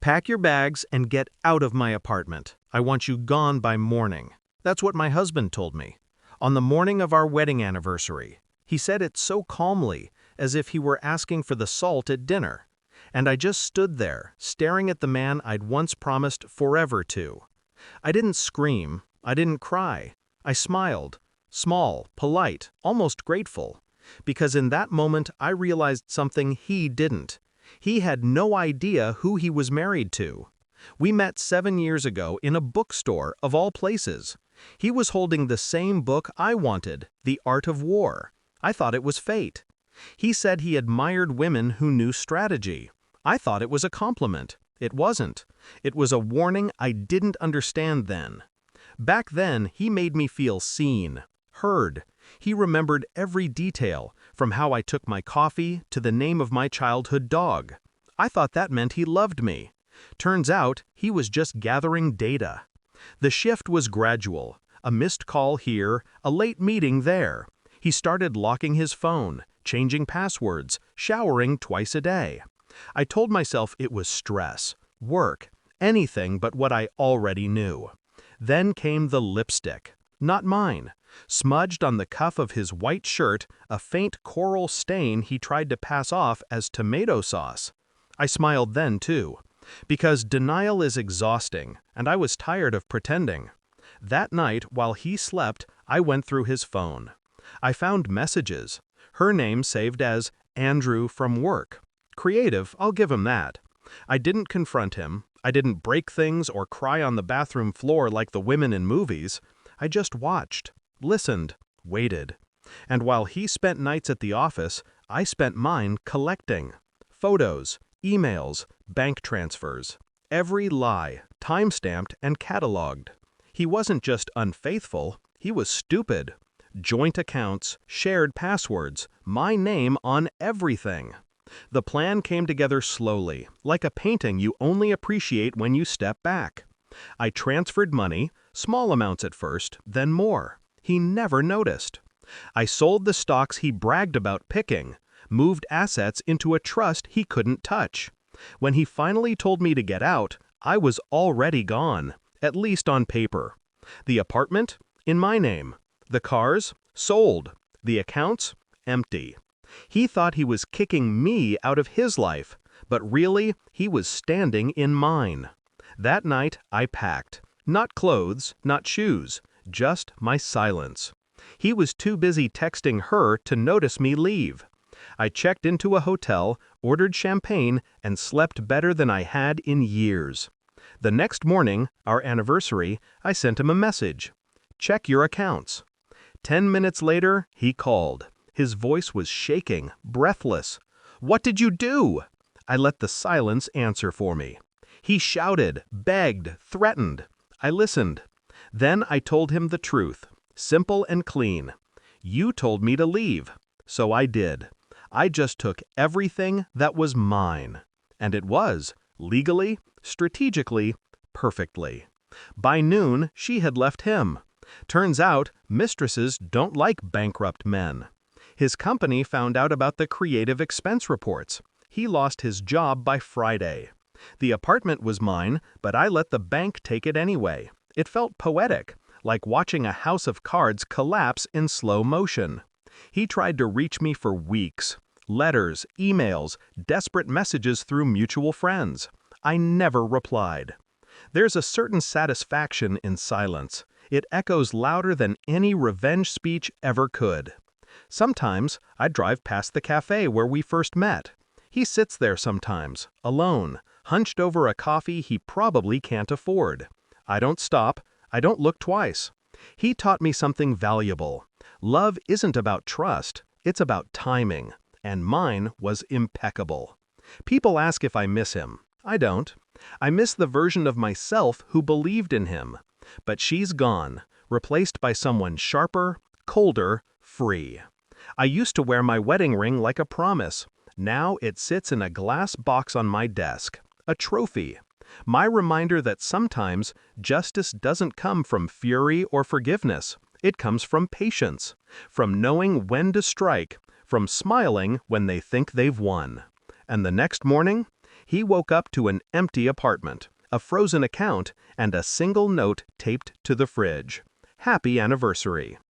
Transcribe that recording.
Pack your bags and get out of my apartment. I want you gone by morning. That's what my husband told me. On the morning of our wedding anniversary. He said it so calmly, as if he were asking for the salt at dinner. And I just stood there, staring at the man I'd once promised forever to. I didn't scream. I didn't cry. I smiled. Small, polite, almost grateful. Because in that moment I realized something he didn't. He had no idea who he was married to. We met 7 years ago in a bookstore, of all places. He was holding the same book I wanted, The Art of War. I thought it was fate. He said he admired women who knew strategy. I thought it was a compliment. It wasn't. It was a warning I didn't understand then. Back then, he made me feel seen, heard. He remembered every detail, from how I took my coffee to the name of my childhood dog. I thought that meant he loved me. Turns out, he was just gathering data. The shift was gradual. A missed call here, a late meeting there. He started locking his phone, changing passwords, showering twice a day. I told myself it was stress, work, anything but what I already knew. Then came the lipstick. Not mine. Smudged on the cuff of his white shirt, a faint coral stain he tried to pass off as tomato sauce. I smiled then, too. Because denial is exhausting, and I was tired of pretending. That night, while he slept, I went through his phone. I found messages. Her name saved as Andrew from work. Creative, I'll give him that. I didn't confront him. I didn't break things or cry on the bathroom floor like the women in movies. I just watched, listened, waited. And while he spent nights at the office, I spent mine collecting. Photos, emails, bank transfers. Every lie, time-stamped and cataloged. He wasn't just unfaithful, he was stupid. Joint accounts, shared passwords, my name on everything. The plan came together slowly, like a painting you only appreciate when you step back. I transferred money, small amounts at first, then more. He never noticed. I sold the stocks he bragged about picking, moved assets into a trust he couldn't touch. When he finally told me to get out, I was already gone, at least on paper. The apartment? In my name. The cars? Sold. The accounts? Empty. He thought he was kicking me out of his life, but really, he was standing in mine. That night, I packed. Not clothes, not shoes, just my silence. He was too busy texting her to notice me leave. I checked into a hotel, ordered champagne, and slept better than I had in years. The next morning, our anniversary, I sent him a message. Check your accounts. 10 minutes later, he called. His voice was shaking, breathless. What did you do? I let the silence answer for me. He shouted, begged, threatened. I listened. Then I told him the truth, simple and clean. You told me to leave, so I did. I just took everything that was mine. And it was, legally, strategically, perfectly. By noon, she had left him. Turns out, mistresses don't like bankrupt men. His company found out about the creative expense reports. He lost his job by Friday. The apartment was mine, but I let the bank take it anyway. It felt poetic, like watching a house of cards collapse in slow motion. He tried to reach me for weeks. Letters, emails, desperate messages through mutual friends. I never replied. There's a certain satisfaction in silence. It echoes louder than any revenge speech ever could. Sometimes I drive past the cafe where we first met. He sits there sometimes, alone, hunched over a coffee he probably can't afford. I don't stop. I don't look twice. He taught me something valuable. Love isn't about trust. It's about timing. And mine was impeccable. People ask if I miss him. I don't. I miss the version of myself who believed in him. But she's gone, replaced by someone sharper, colder, free. I used to wear my wedding ring like a promise. Now it sits in a glass box on my desk. A trophy. My reminder that sometimes justice doesn't come from fury or forgiveness. It comes from patience, from knowing when to strike, from smiling when they think they've won. And the next morning, He woke up to an empty apartment, a frozen account, and a single note taped to the fridge. Happy anniversary.